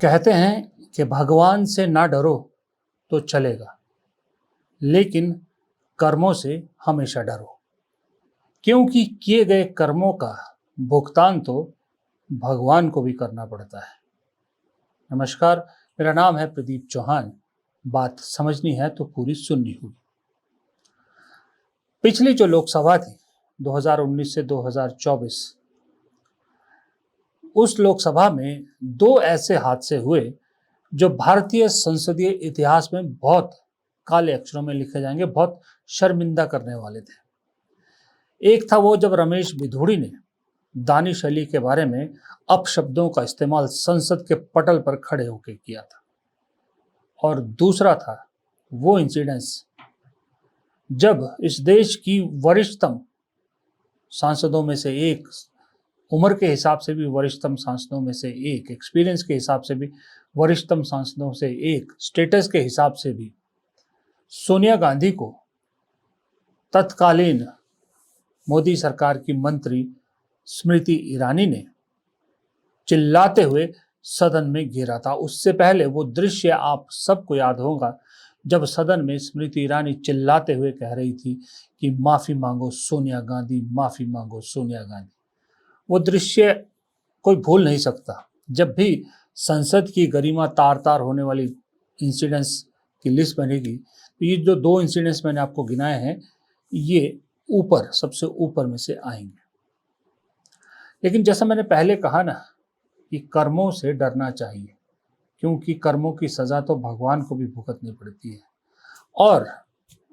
कहते हैं कि भगवान से ना डरो तो चलेगा, लेकिन कर्मों से हमेशा डरो, क्योंकि किए गए कर्मों का भुगतान तो भगवान को भी करना पड़ता है। नमस्कार, मेरा नाम है प्रदीप चौहान। बात समझनी है तो पूरी सुननी होगी। पिछली जो लोकसभा थी 2019 से 2024, उस लोकसभा में दो ऐसे हादसे हुए जो भारतीय संसदीय इतिहास में बहुत काले अक्षरों में लिखे जाएंगे, बहुत शर्मिंदा करने वाले थे। एक था वो जब रमेश बिधूड़ी ने दानिश अली के बारे में अपशब्दों का इस्तेमाल संसद के पटल पर खड़े होकर किया था, और दूसरा था वो इंसिडेंस जब इस देश की वरिष्ठतम सांसदों में से एक, उम्र के हिसाब से भी वरिष्ठतम सांसदों में से एक, एक्सपीरियंस के हिसाब से भी वरिष्ठतम सांसदों से एक, स्टेटस के हिसाब से भी सोनिया गांधी को तत्कालीन मोदी सरकार की मंत्री स्मृति ईरानी ने चिल्लाते हुए सदन में घेरा था। उससे पहले वो दृश्य आप सबको याद होगा जब सदन में स्मृति ईरानी चिल्लाते हुए कह रही थी कि माफी मांगो सोनिया गांधी, माफी मांगो सोनिया गांधी। वो दृश्य कोई भूल नहीं सकता। जब भी संसद की गरिमा तार तार होने वाली इंसिडेंट्स की लिस्ट बनेगी तो ये जो दो इंसिडेंट्स मैंने आपको गिनाए हैं, ये ऊपर, सबसे ऊपर में से आएंगे। लेकिन जैसा मैंने पहले कहा ना कि कर्मों से डरना चाहिए, क्योंकि कर्मों की सजा तो भगवान को भी भुगतनी पड़ती है। और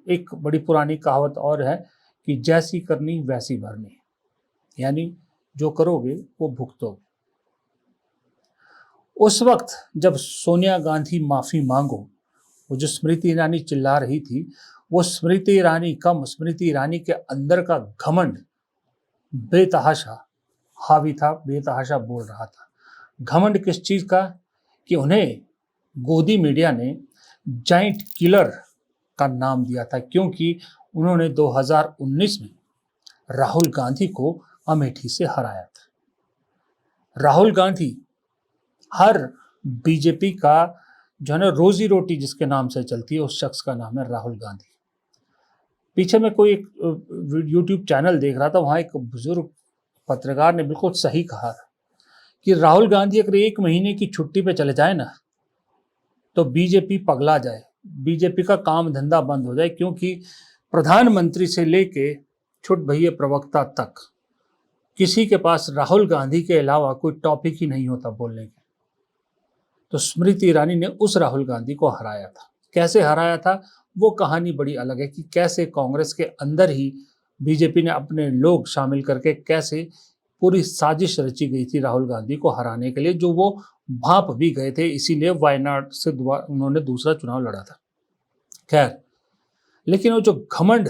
एक बड़ी पुरानी कहावत और है कि जैसी करनी वैसी भरनी, यानी जो करोगे वो भुगतोगे। उस वक्त जब सोनिया गांधी माफी मांगो, वो जो स्मृति ईरानी चिल्ला रही थी, वो स्मृति ईरानी कम, स्मृति ईरानी के अंदर का घमंड बेतहाशा हावी था, बेतहाशा बोल रहा था। घमंड किस चीज का? कि उन्हें गोदी मीडिया ने जाइंट किलर का नाम दिया था, क्योंकि उन्होंने 2019 में राहुल गांधी को अमेठी से हराया था। राहुल गांधी हर बीजेपी का जो है ना रोजी रोटी जिसके नाम से चलती है, उस शख्स का नाम है राहुल गांधी। पीछे मैं कोई एक यूट्यूब चैनल देख रहा था, वहां एक बुजुर्ग पत्रकार ने बिल्कुल सही कहा कि राहुल गांधी अगर 1 महीने की छुट्टी पे चले जाए ना तो बीजेपी पगला जाए, बीजेपी का काम धंधा बंद हो जाए, क्योंकि प्रधानमंत्री से लेके छुट भैया प्रवक्ता तक किसी के पास राहुल गांधी के अलावा कोई टॉपिक ही नहीं होता बोलने के। तो स्मृति ईरानी ने उस राहुल गांधी को हराया था। कैसे हराया था वो कहानी बड़ी अलग है, कि कैसे कांग्रेस के अंदर ही बीजेपी ने अपने लोग शामिल करके कैसे पूरी साजिश रची गई थी राहुल गांधी को हराने के लिए, जो वो भाप भी गए थे। इसीलिए वायनाड से उन्होंने दूसरा चुनाव लड़ा था। खैर, लेकिन वो जो घमंड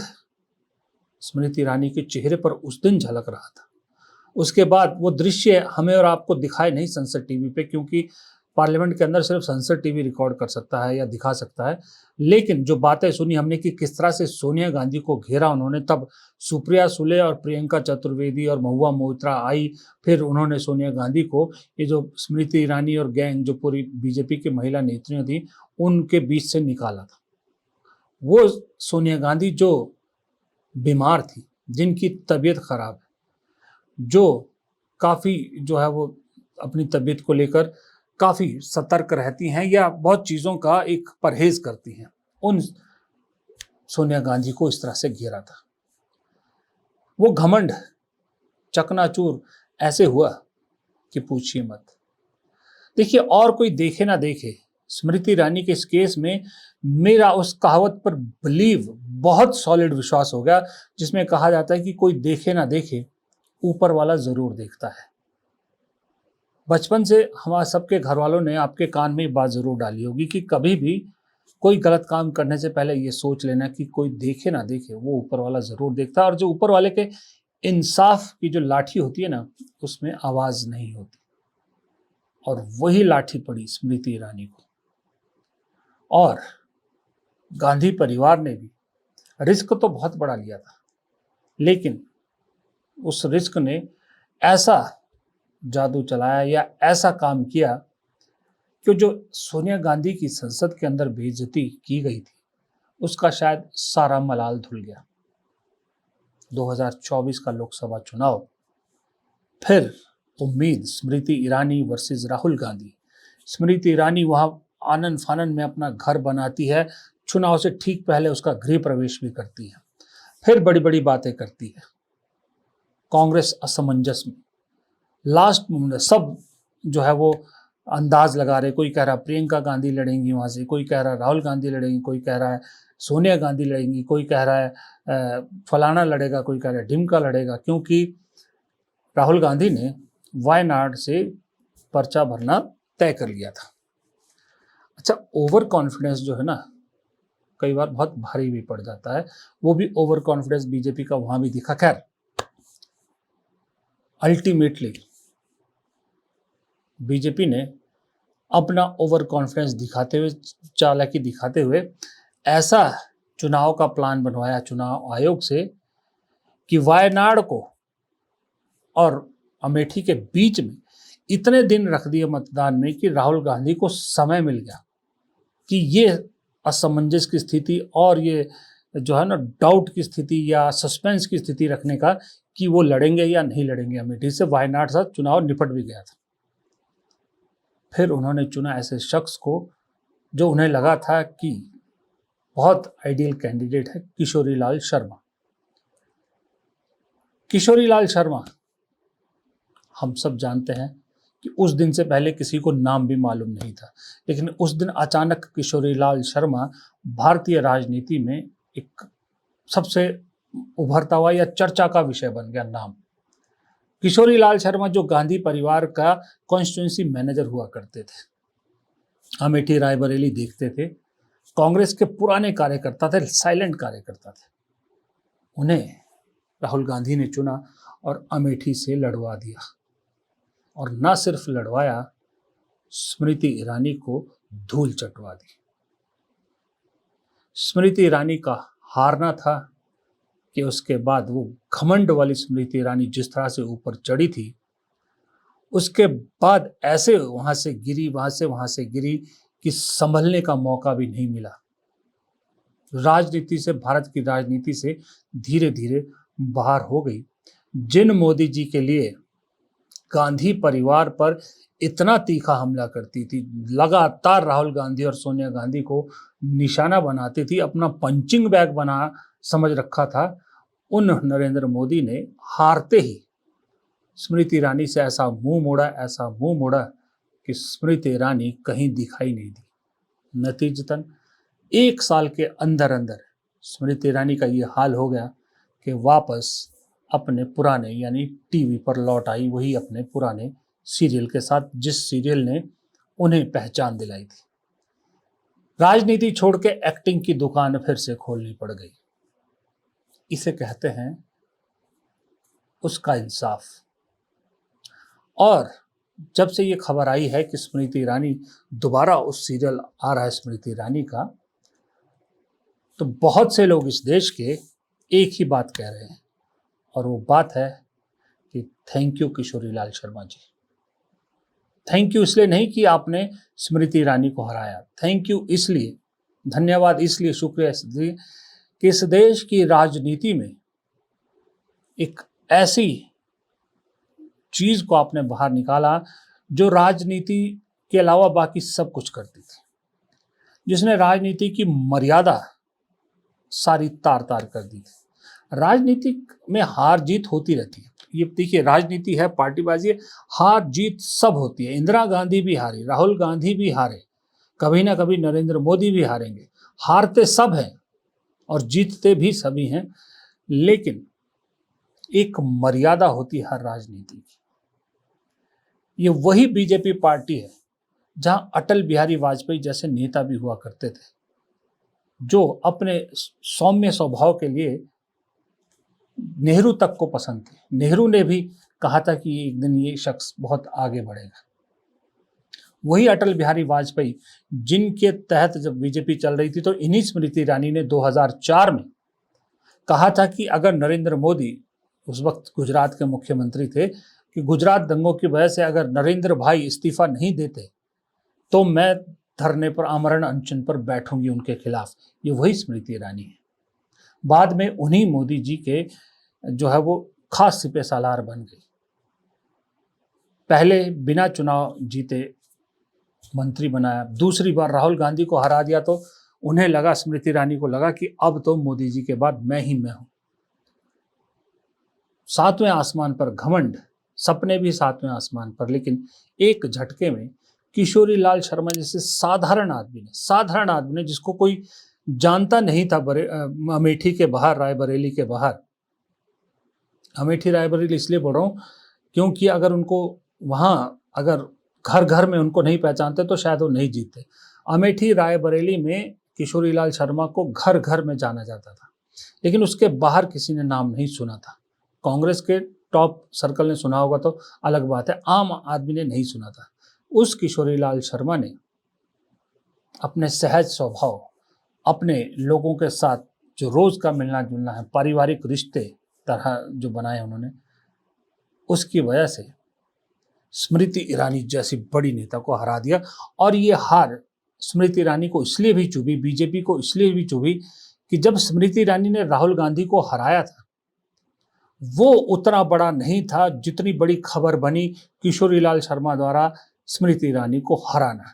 स्मृति ईरानी के चेहरे पर उस दिन झलक रहा था, उसके बाद वो दृश्य हमें और आपको दिखाए नहीं संसद टीवी पे, क्योंकि पार्लियामेंट के अंदर सिर्फ संसद टीवी रिकॉर्ड कर सकता है या दिखा सकता है। लेकिन जो बातें सुनी हमने कि किस तरह से सोनिया गांधी को घेरा उन्होंने, तब सुप्रिया सुले और प्रियंका चतुर्वेदी और महुआ मोइत्रा आई, फिर उन्होंने सोनिया गांधी को, ये जो स्मृति ईरानी और गैंग जो पूरी बीजेपी की महिला नेत्रियां थी, उनके बीच से निकाला था। वो सोनिया गांधी जो बीमार थी, जिनकी तबीयत खराब है, जो काफ़ी जो है वो अपनी तबीयत को लेकर काफ़ी सतर्क रहती हैं या बहुत चीज़ों का एक परहेज करती हैं, उन सोनिया गांधी को इस तरह से घेरा था। वो घमंड चकनाचूर ऐसे हुआ कि पूछिए मत। देखिए, और कोई देखे ना देखे, स्मृति ईरानी के इस केस में मेरा उस कहावत पर बिलीव, बहुत सॉलिड विश्वास हो गया, जिसमें कहा जाता है कि कोई देखे ना देखे, ऊपर वाला जरूर देखता है। बचपन से हमारे सबके घर वालों ने आपके कान में बात जरूर डाली होगी कि कभी भी कोई गलत काम करने से पहले ये सोच लेना कि कोई देखे ना देखे, वो ऊपर वाला जरूर देखता है। और जो ऊपर वाले के इंसाफ की जो लाठी होती है ना, उसमें आवाज नहीं होती। और वही लाठी पड़ी स्मृति ईरानी को। और गांधी परिवार ने भी रिस्क तो बहुत बड़ा लिया था, लेकिन उस रिस्क ने ऐसा जादू चलाया या ऐसा काम किया कि जो सोनिया गांधी की संसद के अंदर बेइज्जती की गई थी उसका शायद सारा मलाल धुल गया। 2024 का लोकसभा चुनाव, फिर उम्मीद स्मृति ईरानी वर्सेस राहुल गांधी। स्मृति ईरानी वहां आनंद फानन में अपना घर बनाती है, चुनाव से ठीक पहले उसका गृह प्रवेश भी करती है, फिर बड़ी बड़ी बातें करती है। कांग्रेस असमंजस में, लास्ट मोमेंट सब जो है वो अंदाज लगा रहे, कोई कह रहा प्रियंका गांधी लड़ेंगी वहां से, कोई कह रहा राहुल गांधी लड़ेंगी, कोई कह रहा है सोनिया गांधी लड़ेंगी, कोई कह रहा है फलाना लड़ेगा, कोई कह रहा है ढिमका लड़ेगा, क्योंकि राहुल गांधी ने वायनाड से पर्चा भरना तय कर लिया था। अच्छा, ओवर कॉन्फिडेंस जो है ना कई बार बहुत भारी भी पड़ जाता है, वो भी ओवर कॉन्फिडेंस बीजेपी का वहां भी दिखा। खैर, अल्टीमेटली बीजेपी ने अपना ओवर कॉन्फिडेंस दिखाते हुए, चालाकी दिखाते हुए ऐसा चुनाव का प्लान बनवाया चुनाव आयोग से कि वायनाड को और अमेठी के बीच में इतने दिन रख दिए मतदान में कि राहुल गांधी को समय मिल गया कि ये असमंजस की स्थिति और ये जो है ना डाउट की स्थिति या सस्पेंस की स्थिति रखने का कि वो लड़ेंगे या नहीं लड़ेंगे अमेठी से। वायनाड से चुनाव निपट भी गया था। फिर उन्होंने चुना ऐसे शख्स को जो उन्हें लगा था कि बहुत आइडियल कैंडिडेट है, किशोरी लाल शर्मा। किशोरी लाल शर्मा, हम सब जानते हैं कि उस दिन से पहले किसी को नाम भी मालूम नहीं था, लेकिन उस दिन अचानक किशोरी लाल शर्मा भारतीय राजनीति में एक सबसे उभरता हुआ या चर्चा का विषय बन गया नाम। किशोरी लाल शर्मा जो गांधी परिवार का कॉन्स्टिट्यूंसी मैनेजर हुआ करते थे, अमेठी रायबरेली देखते थे, कांग्रेस के पुराने कार्यकर्ता थे, साइलेंट कार्यकर्ता थे, उन्हें राहुल गांधी ने चुना और अमेठी से लड़वा दिया। और न सिर्फ लड़वाया, स्मृति ईरानी को धूल चटवा दी। स्मृति ईरानी का हारना था कि उसके बाद वो घमंड वाली स्मृति ईरानी जिस तरह से ऊपर चढ़ी थी, उसके बाद ऐसे वहां से गिरी कि संभलने का मौका भी नहीं मिला। राजनीति से, भारत की राजनीति से धीरे धीरे बाहर हो गई। जिन मोदी जी के लिए गांधी परिवार पर इतना तीखा हमला करती थी, लगातार राहुल गांधी और सोनिया गांधी को निशाना बनाती थी, अपना पंचिंग बैग बना समझ रखा था, उन नरेंद्र मोदी ने हारते ही स्मृति ईरानी से ऐसा मुंह मोड़ा कि स्मृति ईरानी कहीं दिखाई नहीं दी। नतीजतन 1 साल के अंदर अंदर स्मृति ईरानी का ये हाल हो गया कि वापस अपने पुराने यानी टीवी पर लौट आई, वही अपने पुराने सीरियल के साथ, जिस सीरियल ने उन्हें पहचान दिलाई थी। राजनीति छोड़ के एक्टिंग की दुकान फिर से खोलनी पड़ गई। इसे कहते हैं उसका इंसाफ। और जब से ये खबर आई है कि स्मृति ईरानी दोबारा उस सीरियल आ रहा है स्मृति ईरानी का, तो बहुत से लोग इस देश के एक ही बात कह रहे हैं, और वो बात है कि thank you Kishori Lal Sharma ji. Thank you इसलिए नहीं कि आपने स्मृति ईरानी को हराया, थैंक यू इसलिए, धन्यवाद इसलिए, शुक्रिया इसलिए कि इस देश की राजनीति में एक ऐसी चीज को आपने बाहर निकाला जो राजनीति के अलावा बाकी सब कुछ करती थी, जिसने राजनीति की मर्यादा सारी तार तार कर दी थी। राजनीति में हार जीत होती रहती है, ये देखिए राजनीति है, पार्टीबाजी है, हार जीत सब होती है। इंदिरा गांधी भी हारी, राहुल गांधी भी हारे, कभी ना कभी नरेंद्र मोदी भी हारेंगे। हारते सब हैं और जीतते भी सभी हैं, लेकिन एक मर्यादा होती है हर राजनीति की। ये वही बीजेपी पार्टी है जहां अटल बिहारी वाजपेयी जैसे नेता भी हुआ करते थे, जो अपने सौम्य स्वभाव के लिए नेहरू तक को पसंद थे। नेहरू ने भी कहा था कि एक दिन ये शख्स बहुत आगे बढ़ेगा। वही अटल बिहारी वाजपेयी जिनके तहत जब बीजेपी चल रही थी, तो इन्हीं स्मृति ईरानी ने 2004 में कहा था कि अगर नरेंद्र मोदी, उस वक्त गुजरात के मुख्यमंत्री थे, कि गुजरात दंगों की वजह से अगर नरेंद्र भाई इस्तीफा नहीं देते तो मैं धरने पर, आमरण अनशन पर बैठूंगी उनके खिलाफ। ये वही स्मृति ईरानी है। बाद में उन्हीं मोदी जी के जो है वो खास सिपह सालार बन गई। पहले बिना चुनाव जीते मंत्री बनाया, दूसरी बार राहुल गांधी को हरा दिया तो उन्हें लगा, स्मृति ईरानी को लगा कि अब तो मोदी जी के बाद मैं ही मैं हूं। सातवें आसमान पर घमंड, सपने भी सातवें आसमान पर, लेकिन एक झटके में किशोरी लाल शर्मा जैसे साधारण आदमी ने जिसको कोई जानता नहीं था अमेठी के बाहर, रायबरेली के बाहर। अमेठी रायबरेली इसलिए बोल रहा हूं क्योंकि अगर उनको वहां, अगर घर घर में उनको नहीं पहचानते तो शायद वो नहीं जीतते। अमेठी रायबरेली में किशोरी लाल शर्मा को घर घर में जाना जाता था, लेकिन उसके बाहर किसी ने नाम नहीं सुना था। कांग्रेस के टॉप सर्कल ने सुना होगा तो अलग बात है, आम आदमी ने नहीं सुना था। उस किशोरी लाल शर्मा ने अपने सहज स्वभाव, अपने लोगों के साथ जो रोज का मिलना जुलना है, पारिवारिक रिश्ते तरह जो बनाए उन्होंने, उसकी वजह से स्मृति ईरानी जैसी बड़ी नेता को हरा दिया। और ये हार स्मृति ईरानी को इसलिए भी चुभी, बीजेपी को इसलिए भी चुभी कि जब स्मृति ईरानी ने राहुल गांधी को हराया था, वो उतना बड़ा नहीं था जितनी बड़ी खबर बनी किशोरी लाल शर्मा द्वारा स्मृति ईरानी को हराना।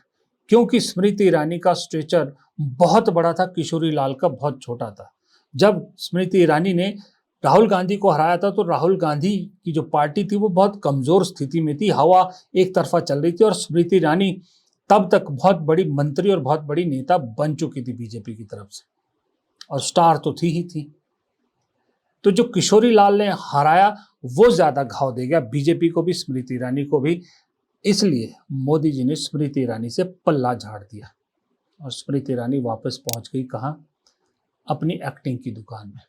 क्योंकि स्मृति ईरानी का स्ट्रेचर बहुत बड़ा था, किशोरी लाल का बहुत छोटा था। जब स्मृति ईरानी ने राहुल गांधी को हराया था तो राहुल गांधी की जो पार्टी थी वो बहुत कमजोर स्थिति में थी, हवा एक तरफा चल रही थी, और स्मृति ईरानी तब तक बहुत बड़ी मंत्री और बहुत बड़ी नेता बन चुकी थी बीजेपी की तरफ से, और स्टार तो थी ही थी। तो जो किशोरी लाल ने हराया वो ज्यादा घाव दे गया बीजेपी को भी, स्मृति ईरानी को भी। इसलिए मोदी जी ने स्मृति ईरानी से पल्ला झाड़ दिया और स्मृति ईरानी वापस पहुंच गई कहां? अपनी एक्टिंग की दुकान में।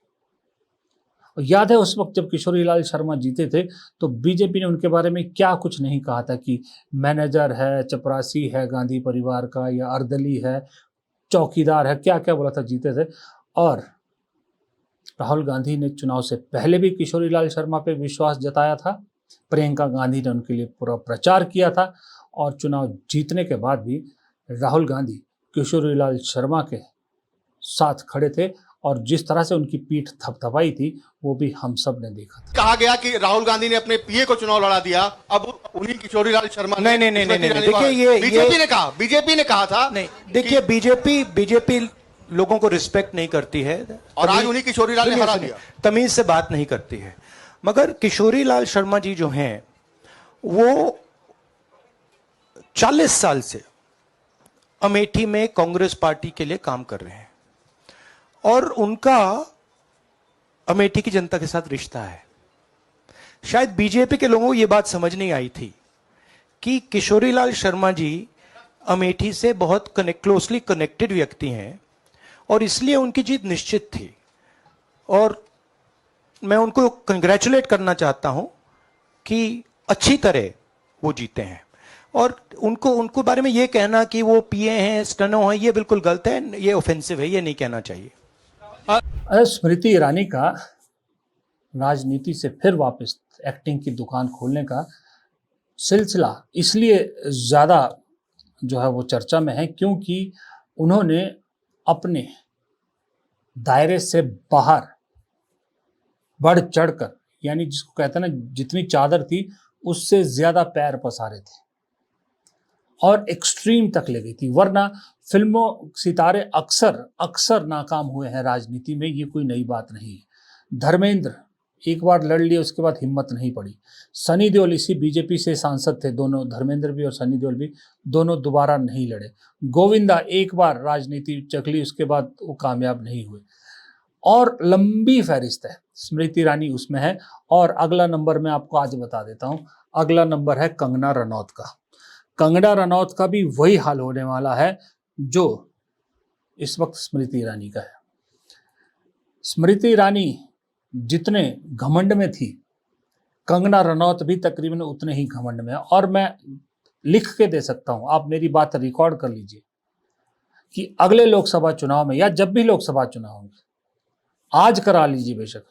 और याद है उस वक्त जब किशोरी लाल शर्मा जीते थे तो बीजेपी ने उनके बारे में क्या कुछ नहीं कहा था कि मैनेजर है, चपरासी है गांधी परिवार का, या अर्दली है, चौकीदार है, क्या क्या बोला था जीते थे। और राहुल गांधी ने चुनाव से पहले भी किशोरी लाल शर्मा पे विश्वास जताया था, प्रियंका गांधी ने उनके लिए पूरा प्रचार किया था, और चुनाव जीतने के बाद भी राहुल गांधी किशोरी लाल शर्मा के साथ खड़े थे, और जिस तरह से उनकी पीठ थपथपाई थी वो भी हम सब ने देखा था। कहा गया कि राहुल गांधी ने अपने पीए को चुनाव लड़ा दिया, अब उन्हीं किशोरी लाल शर्मा नहीं, देखिए ये बीजेपी ने कहा था, नहीं देखिए बीजेपी लोगों को रिस्पेक्ट नहीं करती है, और आज उन्हीं किशोरी लाल ने हरा दिया, तमीज से बात नहीं करती है। मगर किशोरी लाल शर्मा जी जो हैं वो 40 साल से अमेठी में कांग्रेस पार्टी के लिए काम कर रहे हैं, और उनका अमेठी की जनता के साथ रिश्ता है। शायद बीजेपी के लोगों को यह बात समझ नहीं आई थी कि किशोरी लाल शर्मा जी अमेठी से बहुत क्लोजली कनेक्टेड व्यक्ति हैं, और इसलिए उनकी जीत निश्चित थी। और मैं उनको कंग्रेचुलेट करना चाहता हूं कि अच्छी तरह वो जीते हैं। और उनको बारे में ये कहना कि वो पीए हैं, स्टेनो हैं, ये बिल्कुल गलत है, ये ऑफेंसिव है, ये नहीं कहना चाहिए। स्मृति ईरानी का राजनीति से फिर वापस एक्टिंग की दुकान खोलने का सिलसिला इसलिए ज़्यादा जो है वो चर्चा में है क्योंकि उन्होंने अपने दायरे से बाहर बढ़ चढ़कर, यानी जिसको कहते हैं ना, जितनी चादर थी उससे ज़्यादा पैर पसारे थे और एक्सट्रीम तक ले गई थी। वरना फिल्मों सितारे अक्सर नाकाम हुए हैं राजनीति में, ये कोई नई बात नहीं है। धर्मेंद्र एक बार लड़ लिए, उसके बाद हिम्मत नहीं पड़ी। सनी देओल इसी बीजेपी से सांसद थे, दोनों, धर्मेंद्र भी और सनी देओल भी, दोनों दोबारा नहीं लड़े। गोविंदा एक बार राजनीति चकली, उसके बाद वो कामयाब नहीं हुए। और लंबी फहरिस्त है, स्मृति ईरानी उसमें है। और अगला नंबर मैं आपको आज बता देता हूँ, अगला नंबर है कंगना रनौत का। कंगना रनौत का भी वही हाल होने वाला है जो इस वक्त स्मृति ईरानी का है। स्मृति ईरानी जितने घमंड में थी, कंगना रनौत भी तकरीबन उतने ही घमंड में है। और मैं लिख के दे सकता हूं, आप मेरी बात रिकॉर्ड कर लीजिए कि अगले लोकसभा चुनाव में या जब भी लोकसभा चुनाव होंगे, आज करा लीजिए बेशक,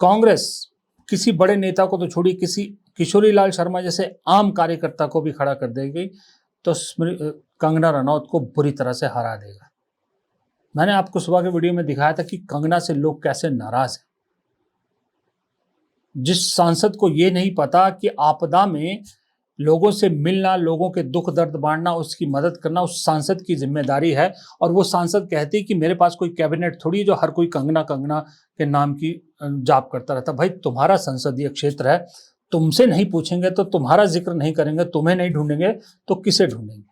कांग्रेस किसी बड़े नेता को तो छोड़िए, किसी किशोरी लाल शर्मा जैसे आम कार्यकर्ता को भी खड़ा कर देगी तो कंगना रनौत को बुरी तरह से हरा देगा। मैंने आपको सुबह के वीडियो में दिखाया था कि कंगना से लोग कैसे नाराज हैं। जिस सांसद को ये नहीं पता कि आपदा में लोगों से मिलना, लोगों के दुख दर्द बांटना, उसकी मदद करना उस सांसद की जिम्मेदारी है, और वो सांसद कहती कि मेरे पास कोई कैबिनेट थोड़ी है जो हर कोई कंगना कंगना के नाम की जाप करता रहता। भाई तुम्हारा संसदीय क्षेत्र है, तुमसे नहीं पूछेंगे तो तुम्हारा जिक्र नहीं करेंगे, तुम्हें नहीं ढूंढेंगे तो किसे ढूंढेंगे।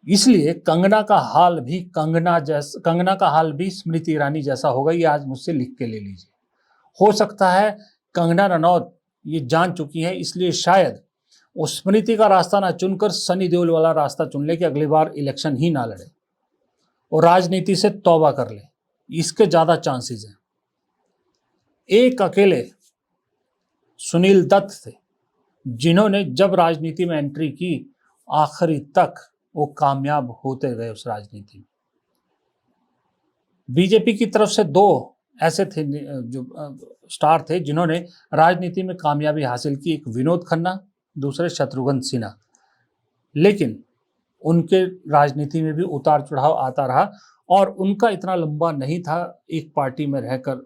इसलिए कंगना का हाल भी स्मृति ईरानी जैसा होगा। ये आज मुझसे लिख के ले लीजिए। हो सकता है कंगना रनौत ये जान चुकी है, इसलिए शायद वो स्मृति का रास्ता ना चुनकर सनी देओल वाला रास्ता चुन ले कि अगली बार इलेक्शन ही ना लड़े और राजनीति से तौबा कर ले। इसके ज्यादा चांसेस हैं। एक अकेले सुनील दत्त थे जिन्होंने जब राजनीति में एंट्री की आखिरी तक वो कामयाब होते गए उस राजनीति में। बीजेपी की तरफ से दो ऐसे थे जो स्टार थे जिन्होंने राजनीति में कामयाबी हासिल की, एक विनोद खन्ना, दूसरे शत्रुघ्न सिन्हा। लेकिन उनके राजनीति में भी उतार चढ़ाव आता रहा और उनका इतना लंबा नहीं था एक पार्टी में रहकर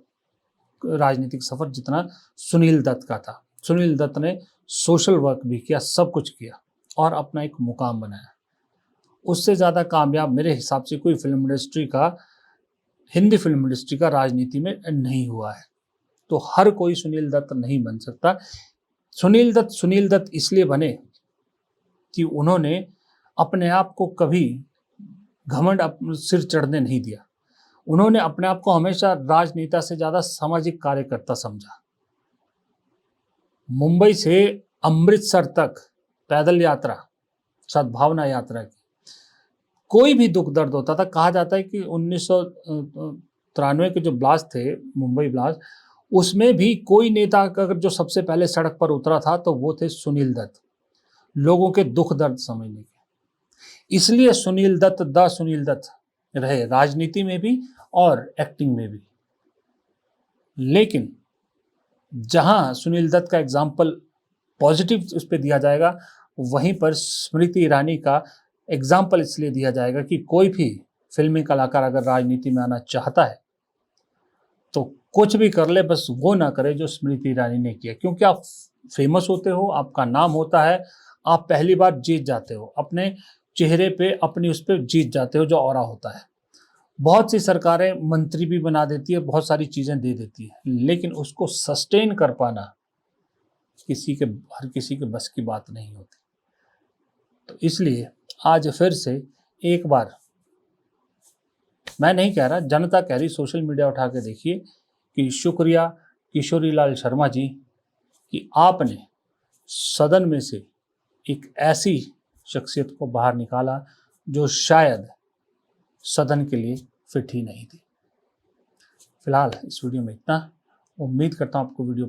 राजनीतिक सफर जितना सुनील दत्त का था। सुनील दत्त ने सोशल वर्क भी किया, सब कुछ किया और अपना एक मुकाम बनाया। उससे ज़्यादा कामयाब मेरे हिसाब से कोई हिंदी फिल्म इंडस्ट्री का राजनीति में नहीं हुआ है। तो हर कोई सुनील दत्त नहीं बन सकता। सुनील दत्त इसलिए बने कि उन्होंने अपने आप को कभी घमंड सिर चढ़ने नहीं दिया। उन्होंने अपने आप को हमेशा राजनेता से ज़्यादा सामाजिक कार्यकर्ता समझा। मुंबई से अमृतसर तक पैदल यात्रा, सद्भावना यात्रा की। कोई भी दुख दर्द होता था, कहा जाता है कि 1993 के जो ब्लास्ट थे, मुंबई ब्लास्ट, उसमें भी कोई नेता अगर जो सबसे पहले सड़क पर उतरा था तो वो थे सुनील दत्त, लोगों के दुख दर्द समझने के। इसलिए सुनील दत्त रहे राजनीति में भी और एक्टिंग में भी। लेकिन जहां सुनील दत्त का एग्जाम्पल पॉजिटिव उस पर दिया जाएगा, वहीं पर स्मृति ईरानी का एग्जाम्पल इसलिए दिया जाएगा कि कोई भी फिल्मी कलाकार अगर राजनीति में आना चाहता है तो कुछ भी कर ले, बस वो ना करे जो स्मृति ईरानी ने किया। क्योंकि आप फेमस होते हो, आपका नाम होता है, आप पहली बार जीत जाते हो, अपने चेहरे पे अपनी उस पर जीत जाते हो जो ऑरा होता है। बहुत सी सरकारें मंत्री भी बना देती है, बहुत सारी चीज़ें दे देती है, लेकिन उसको सस्टेन कर पाना हर किसी के बस की बात नहीं होती। तो इसलिए आज फिर से एक बार, मैं नहीं कह रहा, जनता कह रही, सोशल मीडिया उठा के देखिए कि शुक्रिया किशोरी लाल शर्मा जी कि आपने सदन में से एक ऐसी शख्सियत को बाहर निकाला जो शायद सदन के लिए फिट ही नहीं थी। फिलहाल इस वीडियो में इतना। उम्मीद करता हूँ आपको वीडियो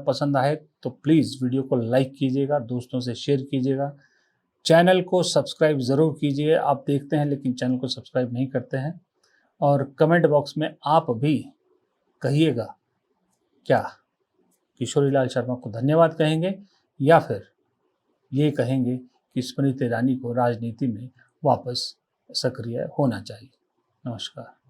पसंद आए तो प्लीज़ वीडियो को लाइक कीजिएगा, दोस्तों से शेयर कीजिएगा, चैनल को सब्सक्राइब ज़रूर कीजिए। आप देखते हैं लेकिन चैनल को सब्सक्राइब नहीं करते हैं। और कमेंट बॉक्स में आप भी कहिएगा क्या किशोरी लाल शर्मा को धन्यवाद कहेंगे या फिर ये कहेंगे कि स्मृति ईरानी को राजनीति में वापस सक्रिय होना चाहिए। नमस्कार।